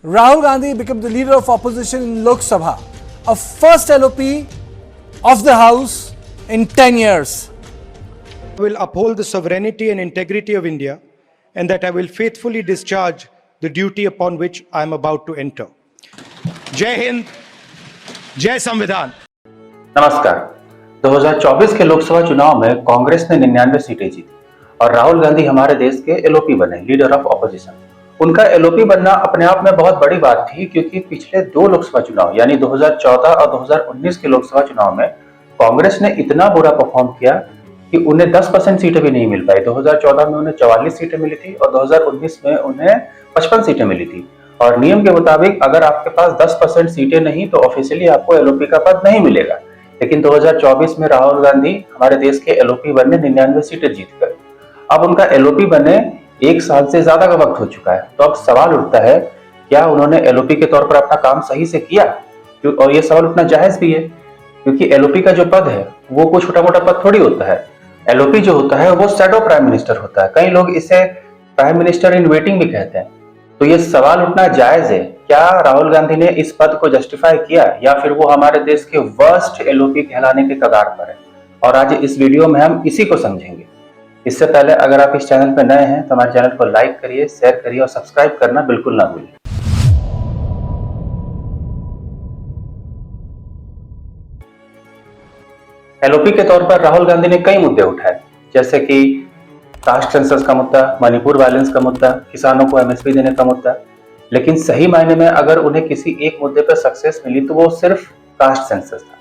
Rahul Gandhi became the leader of opposition in Lok Sabha, a first LOP of the House in 10 years. I will uphold the sovereignty and integrity of India, and that I will faithfully discharge the duty upon which I am about to enter. जय हिंद, जय संविधान। नमस्कार। 2024 के लोकसभा चुनाव में कांग्रेस ने 99 सीटें जीती और राहुल गांधी हमारे देश के एलओपी बने, लीडर ऑफ ऑपोजिशन। उनका एलओपी बनना अपने आप में बहुत बड़ी बात थी, क्योंकि पिछले दो लोकसभा चुनाव यानी 2014 और 2019 के लोकसभा चुनाव में कांग्रेस ने इतना बुरा परफॉर्म किया कि उन्हें 10% सीटें भी नहीं मिल पाई। 2014 में उन्हें 44 सीटें मिली थी और 2019 में उन्हें 55 सीटें मिली थी। और नियम के मुताबिक अगर आपके पास 10% सीटें नहीं तो ऑफिशियली आपको एलओपी का पद नहीं मिलेगा। लेकिन 2024 में राहुल गांधी हमारे देश के एलओपी बने 99 सीटें जीतकर। अब उनका एलओपी बने 1 साल से ज्यादा का वक्त हो चुका है। तो अब सवाल उठता है, क्या उन्होंने एलओपी के तौर पर अपना काम सही से किया? और ये सवाल उठना जायज भी है, क्योंकि एलओपी का जो पद है वो कोई छोटा मोटा पद थोड़ी होता है। एलओपी जो होता है वो शैडो प्राइम मिनिस्टर होता है। कई लोग इसे प्राइम मिनिस्टर इन वेटिंग भी कहते हैं। तो ये सवाल उठना जायज है, क्या राहुल गांधी ने इस पद को जस्टिफाई किया या फिर वो हमारे देश के वर्स्ट एलओपी कहलाने के कगार पर है? और आज इस वीडियो में हम इसी को समझेंगे। इससे पहले अगर आप इस चैनल पर नए हैं तो हमारे चैनल को लाइक करिए, शेयर करिए और सब्सक्राइब करना बिल्कुल ना भूलिए। एलओपी के तौर पर राहुल गांधी ने कई मुद्दे उठाए, जैसे कि कास्ट सेंसस का मुद्दा, मणिपुर वायलेंस का मुद्दा, किसानों को एमएसपी देने का मुद्दा। लेकिन सही मायने में अगर उन्हें किसी एक मुद्दे पर सक्सेस मिली तो वो सिर्फ कास्ट सेंसस था।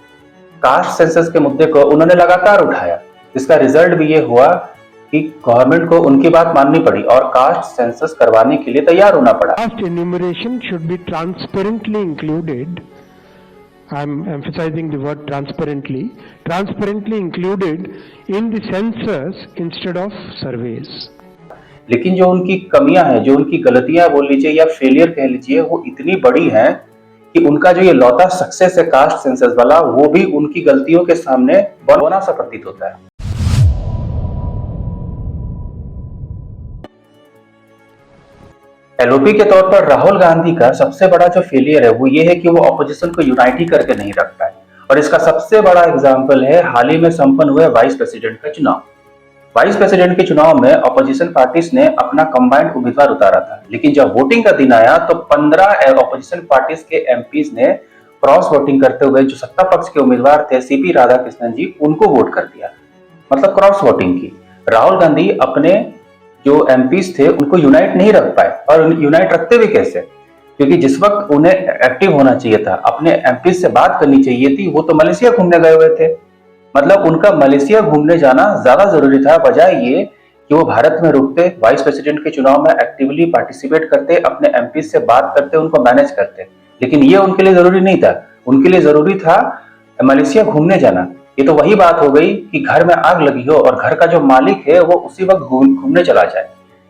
कास्ट सेंसस के मुद्दे को उन्होंने लगातार उठाया, जिसका रिजल्ट भी ये हुआ कि गवर्नमेंट को उनकी बात माननी पड़ी और कास्ट सेंसस करवाने के लिए तैयार होना पड़ा। Caste enumeration should be transparently included. I'm emphasizing the word transparently included in the census instead of surveys. लेकिन जो उनकी कमियां हैं, जो उनकी गलतियां बोल लीजिए या फेलियर कह लीजिए, वो इतनी बड़ी हैं कि उनका जो ये लौता सक्सेस है कास्ट सेंसस वाला, वो भी उनकी गलतियों के सामने बौना सा प्रतीत होता है। एलओपी के तौर पर राहुल गांधी का सबसे बड़ा जो फेलियर है वो ये है कि वो ऑपोजिशन को यूनाइट ही करके नहीं रख पाए। और इसका सबसे बड़ा एग्जांपल है हाल ही में संपन्न हुए वाइस प्रेसिडेंट का चुनाव। वाइस प्रेसिडेंट के चुनाव में ऑपोजिशन पार्टीज ने अपना कंबाइंड उम्मीदवार उतारा था, लेकिन जब वोटिंग का दिन आया तो 15 ऑपोजिशन पार्टीज के एमपीज ने क्रॉस वोटिंग करते हुए जो सत्ता पक्ष के उम्मीदवार थे सीपी राधाकृष्णन जी, उनको वोट कर दिया, मतलब क्रॉस वोटिंग की। राहुल गांधी अपने जो एमपीज थे उनको यूनाइट नहीं रख पाए। और यूनाइट रखते भी कैसे? क्योंकि जिस वक्त उन्हें एक्टिव होना चाहिए था, अपने एमपीज से बात करनी चाहिए थी, वो तो मलेशिया घूमने गए हुए थे। मतलब उनका मलेशिया घूमने जाना ज्यादा जरूरी था, बजाय ये कि वो भारत में रुकते, वाइस प्रेसिडेंट के चुनाव में एक्टिवली पार्टिसिपेट करते, अपने एमपीज से बात करते, उनको मैनेज करते। लेकिन ये उनके लिए जरूरी नहीं था। उनके लिए जरूरी था मलेशिया घूमने जाना। ये तो वही बात हो गई कि घर में आग लगी हो और घर का जो मालिक है वो उसी वक्त घूमने चला जाए।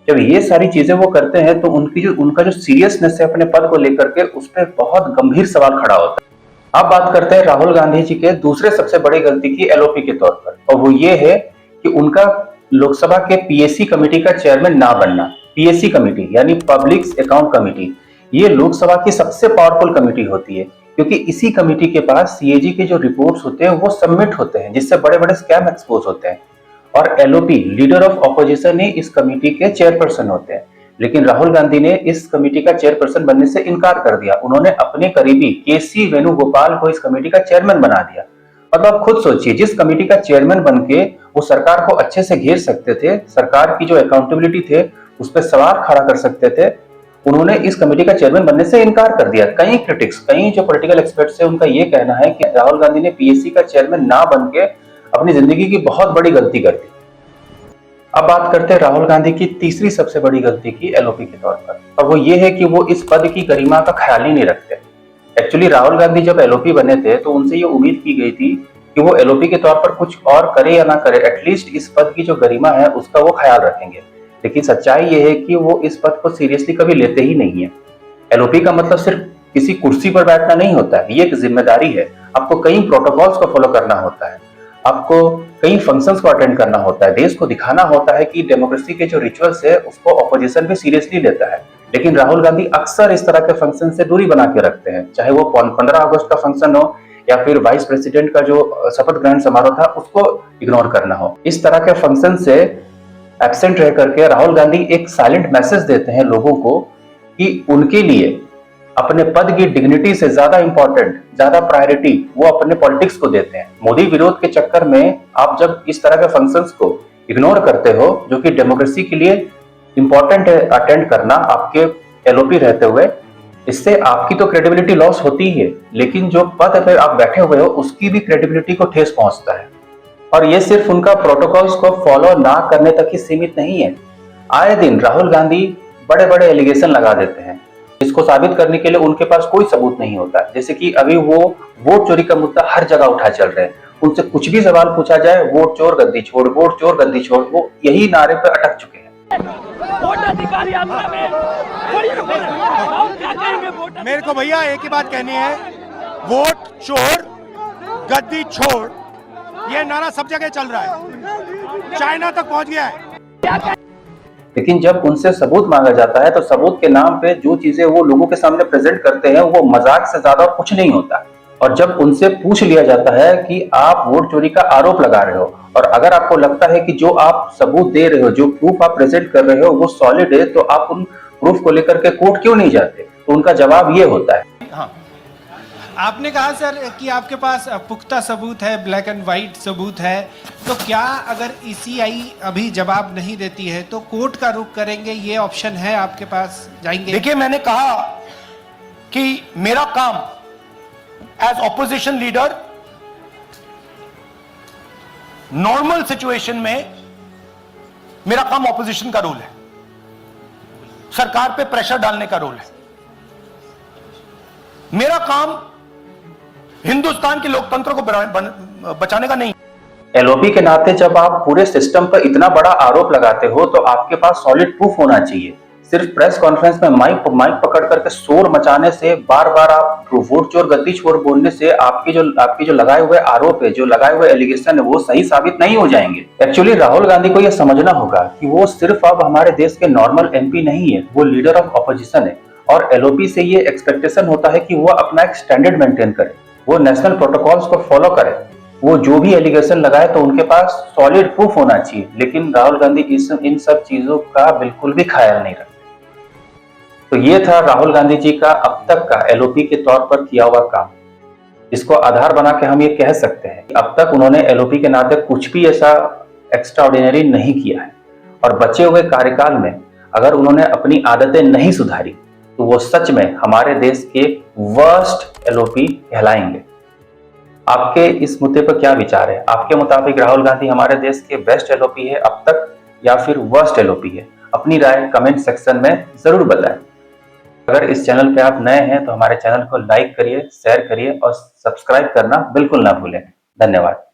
जब ये सारी चीजें वो करते हैं तो उनका जो सीरियसनेस है अपने पद को लेकर के, उस पर बहुत गंभीर सवाल खड़ा होता है। अब बात करते हैं राहुल गांधी जी के दूसरे सबसे बड़ी गलती की एलओपी के तौर पर, और वो ये है कि उनका लोकसभा के पीएससी कमेटी का चेयरमैन ना बनना। पीएससी कमेटी यानी पब्लिक अकाउंट कमेटी, ये लोकसभा की सबसे पावरफुल कमेटी होती है, क्योंकि इसी कमेटी के पास सीएजी के जो रिपोर्ट्स होते हैं वो सबमिट होते हैं, जिससे बड़े बड़े स्कैम एक्सपोज होते हैं। और एलओपी लीडर ऑफ ऑपोजिशन ही इस कमेटी के चेयरपर्सन होते हैं। लेकिन राहुल गांधी ने इस कमेटी का चेयरपर्सन बनने से इनकार कर दिया। उन्होंने अपने करीबी केसी वेणुगोपाल को इस कमेटी का चेयरमैन बना दिया। मतलब आप खुद सोचिए, जिस कमेटी का चेयरमैन बन के वो सरकार को अच्छे से घेर सकते थे, सरकार की जो अकाउंटेबिलिटी थे उस पर सवाल खड़ा कर सकते थे, उन्होंने इस कमेटी का चेयरमैन बनने से इनकार कर दिया। कई क्रिटिक्स, कई जो पॉलिटिकल एक्सपर्ट्स हैं, उनका ये कहना है कि राहुल गांधी ने पीएससी का चेयरमैन ना बन के अपनी जिंदगी की बहुत बड़ी गलती कर दी। अब बात करते हैं राहुल गांधी की तीसरी सबसे बड़ी गलती की एलओपी के तौर पर, और वो ये है कि वो इस पद की गरिमा का ख्याल ही नहीं रखते। एक्चुअली राहुल गांधी जब एलओपी बने थे तो उनसे ये उम्मीद की गई थी कि वो एलओपी के तौर पर कुछ और करे या ना करे, एटलीस्ट इस पद की जो गरिमा है उसका वो ख्याल रखेंगे। लेकिन सच्चाई ये है कि वो इस पद को सीरियसली कभी लेते ही नहीं है। एलओपी का मतलब सिर्फ किसी कुर्सी पर बैठना नहीं होता है, ये एक जिम्मेदारी है। आपको कई प्रोटोकॉल्स को फॉलो करना होता है, आपको कई फंक्शंस को अटेंड करना होता है, देश को दिखाना होता है कि डेमोक्रेसी के जो रिचुअल्स है उसको ऑपोजिशन भी सीरियसली लेता है। लेकिन राहुल गांधी अक्सर इस तरह के फंक्शन से दूरी बना के रखते हैं, चाहे वो 15 अगस्त का फंक्शन हो या फिर वाइस प्रेसिडेंट का जो शपथ ग्रहण समारोह था उसको इग्नोर करना हो। इस तरह के फंक्शन से एब्सेंट रह करके राहुल गांधी एक साइलेंट मैसेज देते हैं लोगों को कि उनके लिए अपने पद की डिग्निटी से ज्यादा इंपॉर्टेंट, ज्यादा प्रायोरिटी वो अपने पॉलिटिक्स को देते हैं। मोदी विरोध के चक्कर में आप जब इस तरह के फंक्शंस को इग्नोर करते हो, जो कि डेमोक्रेसी के लिए इंपॉर्टेंट है अटेंड करना आपके एलओपी रहते हुए, इससे आपकी तो क्रेडिबिलिटी लॉस होती है, लेकिन जो पद पे आप बैठे हुए हो उसकी भी क्रेडिबिलिटी को ठेस पहुंचता है। और ये सिर्फ उनका प्रोटोकॉल्स को फॉलो ना करने तक ही सीमित नहीं है। आए दिन राहुल गांधी बड़े बड़े एलिगेशन लगा देते हैं, इसको साबित करने के लिए उनके पास कोई सबूत नहीं होता। जैसे कि अभी वो वोट चोरी का मुद्दा हर जगह उठा चल रहे हैं, उनसे कुछ भी सवाल पूछा जाए, वोट चोर गद्दी छोड़, वोट चोर गद्दी छोड़, वो यही नारे पे अटक चुके हैं। मेरे को भैया एक ही बात कहनी है, वोट चोर गद्दी छोड़, ये नारा सब जगह चल रहा है, चाइना तक पहुंच गया है। लेकिन जब उनसे सबूत मांगा जाता है तो सबूत के नाम पे जो चीजें वो लोगों के सामने प्रेजेंट करते हैं वो मजाक से ज्यादा कुछ नहीं होता। और जब उनसे पूछ लिया जाता है कि आप वोट चोरी का आरोप लगा रहे हो और अगर आपको लगता है कि जो आप सबूत दे रहे हो, जो प्रूफ आप प्रेजेंट कर रहे हो वो सॉलिड है, तो आप उन प्रूफ को लेकर के कोर्ट क्यों नहीं जाते? तो उनका जवाब ये होता है। हाँ, आपने कहा सर कि आपके पास पुख्ता सबूत है, ब्लैक एंड वाइट सबूत है, तो क्या अगर ईसीआई अभी जवाब नहीं देती है तो कोर्ट का रुख करेंगे, ये ऑप्शन है आपके पास, जाएंगे? देखिए, मैंने कहा कि मेरा काम as opposition leader normal situation में मेरा काम ऑपोजिशन का रोल है, सरकार पे प्रेशर डालने का रोल है। मेरा काम हिंदुस्तान के लोकतंत्र को बचाने का नहीं। एलओपी के नाते जब आप पूरे सिस्टम पर इतना बड़ा आरोप लगाते हो तो आपके पास सॉलिड प्रूफ होना चाहिए। सिर्फ प्रेस कॉन्फ्रेंस में माइक पकड़ करके शोर मचाने से, बार बार आप वोट चोर गद्दी चोर बोलने से आपके जो लगाए हुए आरोप है, जो लगाए हुए एलिगेशन है, वो सही साबित नहीं हो जाएंगे। एक्चुअली राहुल गांधी को यह समझना होगा कि वो सिर्फ अब हमारे देश के नॉर्मल एमपी नहीं है, वो लीडर ऑफ ऑपोजिशन है। और एलओपी से ये एक्सपेक्टेशन होता है कि वो अपना एक स्टैंडर्ड मेंटेन करे, वो नेशनल प्रोटोकॉल्स को फॉलो करे, वो जो भी एलिगेशन लगाए तो उनके पास सॉलिड प्रूफ होना चाहिए। लेकिन राहुल गांधी इन सब चीजों का बिल्कुल भी ख्याल नहीं रखते। तो ये था राहुल गांधी जी का अब तक का एलओपी के तौर पर किया हुआ काम। इसको आधार बना के हम ये कह सकते हैं कि अब तक उन्होंने एलओपी के नाते कुछ भी ऐसा एक्स्ट्राऑर्डिनरी नहीं किया है। और बचे हुए कार्यकाल में अगर उन्होंने अपनी आदतें नहीं सुधारी तो वो सच में हमारे देश के वर्स्ट एलओपी कहलाएंगे। आपके इस मुद्दे पर क्या विचार है? आपके मुताबिक राहुल गांधी हमारे देश के बेस्ट एलओपी है अब तक या फिर वर्स्ट एलओपी है? अपनी राय कमेंट सेक्शन में जरूर बताएं। अगर इस चैनल पे आप नए हैं तो हमारे चैनल को लाइक करिए, शेयर करिए और सब्सक्राइब करना बिल्कुल ना भूलें। धन्यवाद।